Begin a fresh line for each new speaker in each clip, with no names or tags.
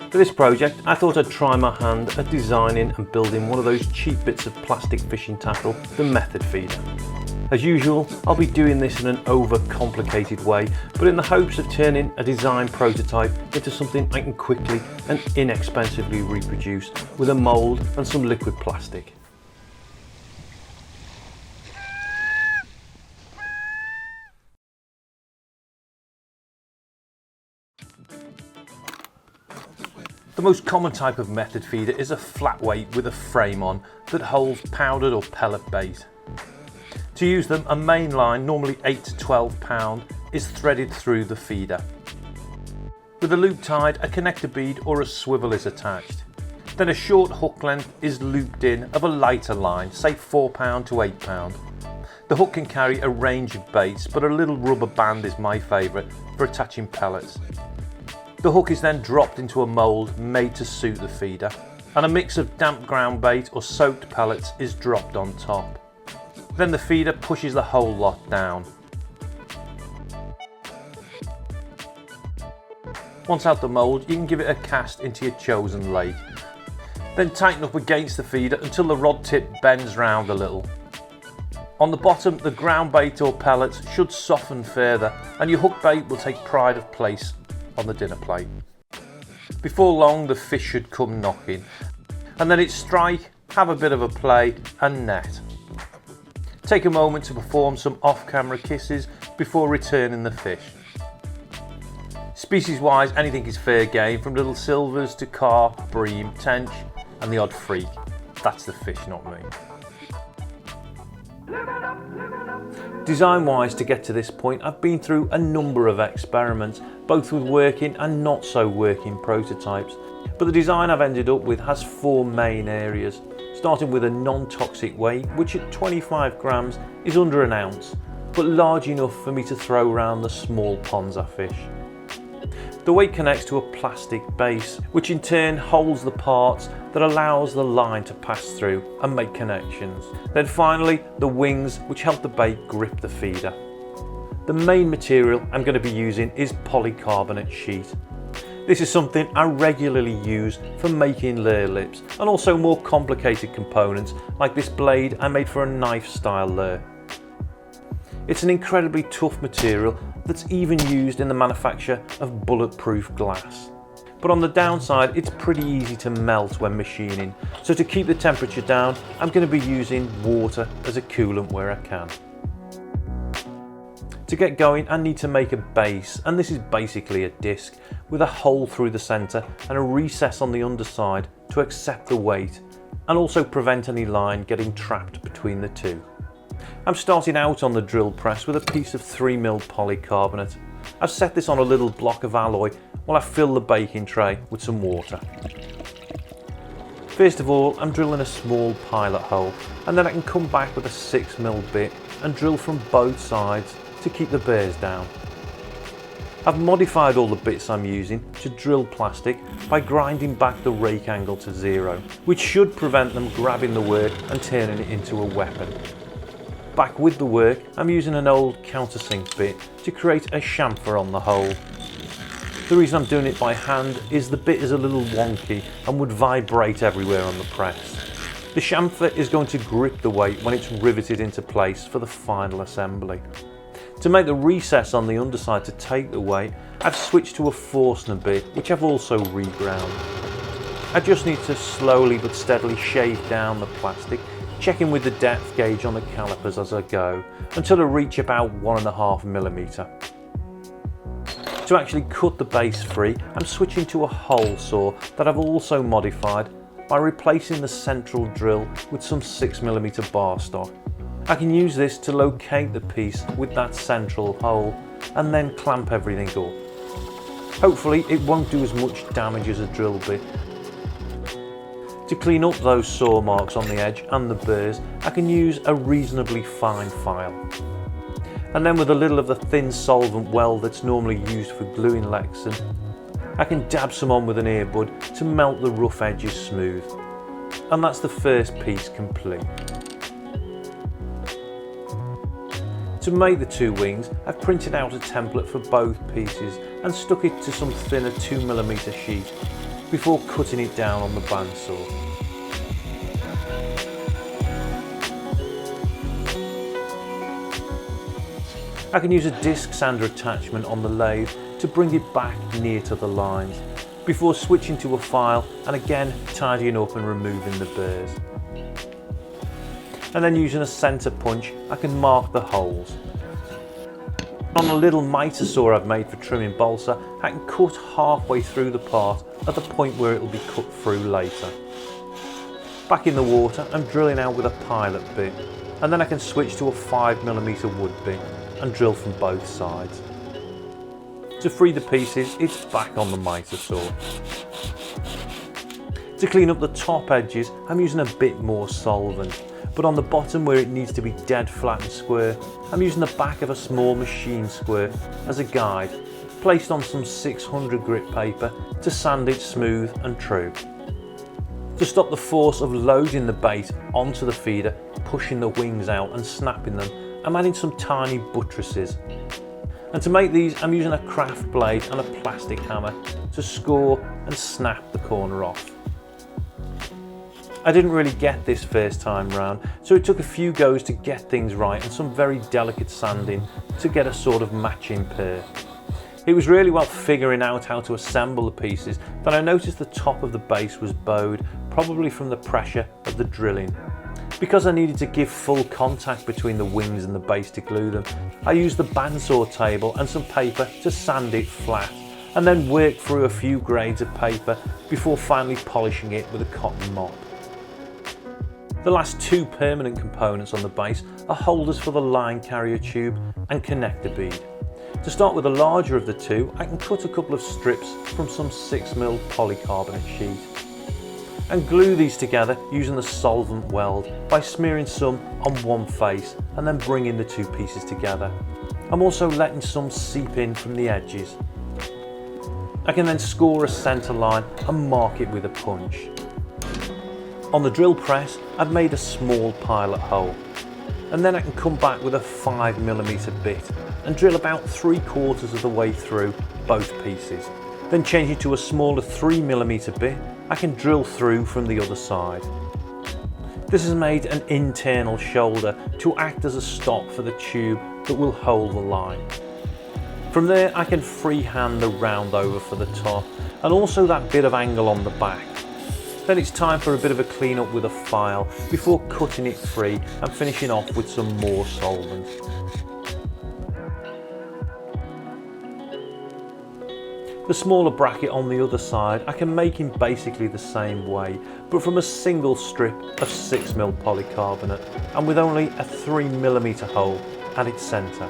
For this project, I thought I'd try my hand at designing and building one of those cheap bits of plastic fishing tackle, the method feeder. As usual, I'll be doing this in an over-complicated way, but in the hopes of turning a design prototype into something I can quickly and inexpensively reproduce with a mould and some liquid plastic. The most common type of method feeder is a flat weight with a frame on that holds powdered or pellet bait. To use them, a main line, normally 8 to 12 pound, is threaded through the feeder. With a loop tied, a connector bead or a swivel is attached. Then a short hook length is looped in of a lighter line, say 4 pound to 8 pound. The hook can carry a range of baits, but a little rubber band is my favourite for attaching pellets. The hook is then dropped into a mould made to suit the feeder, and a mix of damp ground bait or soaked pellets is dropped on top. Then the feeder pushes the whole lot down. Once out the mould, you can give it a cast into your chosen lake. Then tighten up against the feeder until the rod tip bends round a little. On the bottom, the ground bait or pellets should soften further, and your hook bait will take pride of place on the dinner plate. Before long, the fish should come knocking, and then it's strike, have a bit of a play and net. Take a moment to perform some off-camera kisses before returning the fish. Species wise, anything is fair game, from little silvers to carp, bream, tench and the odd freak. That's the fish, not me. Design wise, to get to this point, I've been through a number of experiments, both with working and not so working prototypes, but the design I've ended up with has 4 main areas, starting with a non-toxic weight, which at 25 grams is under an ounce, but large enough for me to throw around the small ponds I fish. The weight connects to a plastic base, which in turn holds the parts that allows the line to pass through and make connections. Then finally, the wings, which help the bait grip the feeder. The main material I'm going to be using is polycarbonate sheet. This is something I regularly use for making lure lips and also more complicated components like this blade I made for a knife style lure. It's an incredibly tough material that's even used in the manufacture of bulletproof glass. But on the downside, it's pretty easy to melt when machining, so to keep the temperature down, I'm going to be using water as a coolant where I can. To get going, I need to make a base, and this is basically a disc with a hole through the centre and a recess on the underside to accept the weight and also prevent any line getting trapped between the two. I'm starting out on the drill press with a piece of 3mm polycarbonate. I've set this on a little block of alloy while I fill the baking tray with some water. First of all, I'm drilling a small pilot hole, and then I can come back with a 6mm bit and drill from both sides to keep the burrs down. I've modified all the bits I'm using to drill plastic by grinding back the rake angle to 0, which should prevent them grabbing the work and turning it into a weapon. Back with the work, I'm using an old countersink bit to create a chamfer on the hole. The reason I'm doing it by hand is the bit is a little wonky and would vibrate everywhere on the press. The chamfer is going to grip the weight when it's riveted into place for the final assembly. To make the recess on the underside to take the weight, I've switched to a Forstner bit, which I've also reground. I just need to slowly but steadily shave down the plastic, checking with the depth gauge on the calipers as I go, until I reach about 1.5mm. To actually cut the base free, I'm switching to a hole saw that I've also modified by replacing the central drill with some 6mm bar stock. I can use this to locate the piece with that central hole and then clamp everything up. Hopefully it won't do as much damage as a drill bit. To clean up those saw marks on the edge and the burrs, I can use a reasonably fine file. And then with a little of the thin solvent weld that's normally used for gluing Lexan, I can dab some on with an earbud to melt the rough edges smooth. And that's the first piece complete. To make the 2 wings, I've printed out a template for both pieces and stuck it to some thinner 2mm sheet. before cutting it down on the bandsaw. I can use a disc sander attachment on the lathe to bring it back near to the lines, before switching to a file and again tidying up and removing the burrs. And then using a centre punch, I can mark the holes. On a little miter saw I've made for trimming balsa, I can cut halfway through the part at the point where it will be cut through later. Back in the water, I'm drilling out with a pilot bit, and then I can switch to a 5mm wood bit and drill from both sides. To free the pieces, it's back on the miter saw. To clean up the top edges, I'm using a bit more solvent, but on the bottom where it needs to be dead flat and square, I'm using the back of a small machine square as a guide, placed on some 600 grit paper to sand it smooth and true. To stop the force of loading the bait onto the feeder, pushing the wings out and snapping them, I'm adding some tiny buttresses. And to make these, I'm using a craft blade and a plastic hammer to score and snap the corner off. I didn't really get this first time round, so it took a few goes to get things right and some very delicate sanding to get a sort of matching pair. It was really while figuring out how to assemble the pieces that I noticed the top of the base was bowed, probably from the pressure of the drilling. Because I needed to give full contact between the wings and the base to glue them, I used the bandsaw table and some paper to sand it flat, and then worked through a few grades of paper before finally polishing it with a cotton mop. The last two permanent components on the base are holders for the line carrier tube and connector bead. To start with the larger of the two, I can cut a couple of strips from some 6mm polycarbonate sheet and glue these together using the solvent weld by smearing some on one face and then bringing the two pieces together. I'm also letting some seep in from the edges. I can then score a centre line and mark it with a punch. On the drill press, I've made a small pilot hole, and then I can come back with a 5mm bit and drill about 3/4 of the way through both pieces. Then changing to a smaller 3mm bit, I can drill through from the other side. This has made an internal shoulder to act as a stop for the tube that will hold the line. From there I can freehand the round over for the top and also that bit of angle on the back. Then it's time for a bit of a clean up with a file before cutting it free and finishing off with some more solvent. The smaller bracket on the other side I can make in basically the same way, but from a single strip of 6mm polycarbonate and with only a 3mm hole at its centre.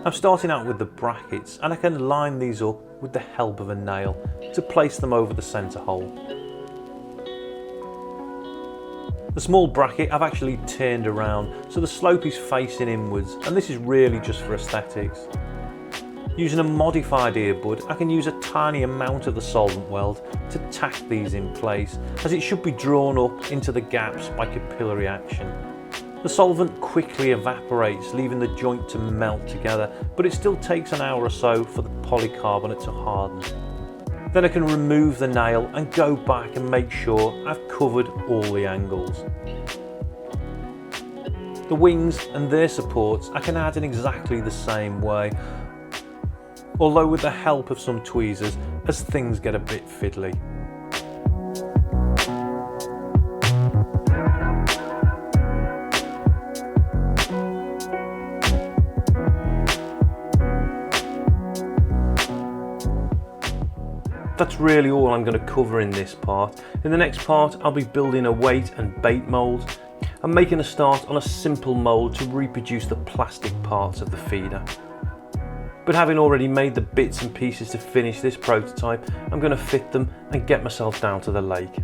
I'm starting out with the brackets and I can line these up with the help of a nail to place them over the centre hole. The small bracket I've actually turned around so the slope is facing inwards, and this is really just for aesthetics. Using a modified earbud, I can use a tiny amount of the solvent weld to tack these in place, as it should be drawn up into the gaps by capillary action. The solvent quickly evaporates, leaving the joint to melt together, but it still takes an hour or so for the polycarbonate to harden. Then I can remove the nail and go back and make sure I've covered all the angles. The wings and their supports I can add in exactly the same way, although with the help of some tweezers as things get a bit fiddly. That's really all I'm going to cover in this part. In the next part I'll be building a weight and bait mould. I'm making a start on a simple mould to reproduce the plastic parts of the feeder. But having already made the bits and pieces to finish this prototype, I'm going to fit them and get myself down to the lake.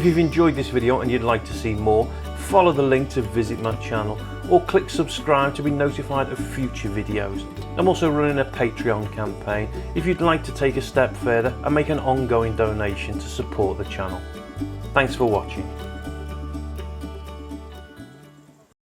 you've enjoyed this video and you'd like to see more, follow the link to visit my channel or click subscribe to be notified of future videos. I'm also running a Patreon campaign if you'd like to take a step further and make an ongoing donation to support the channel. Thanks for watching.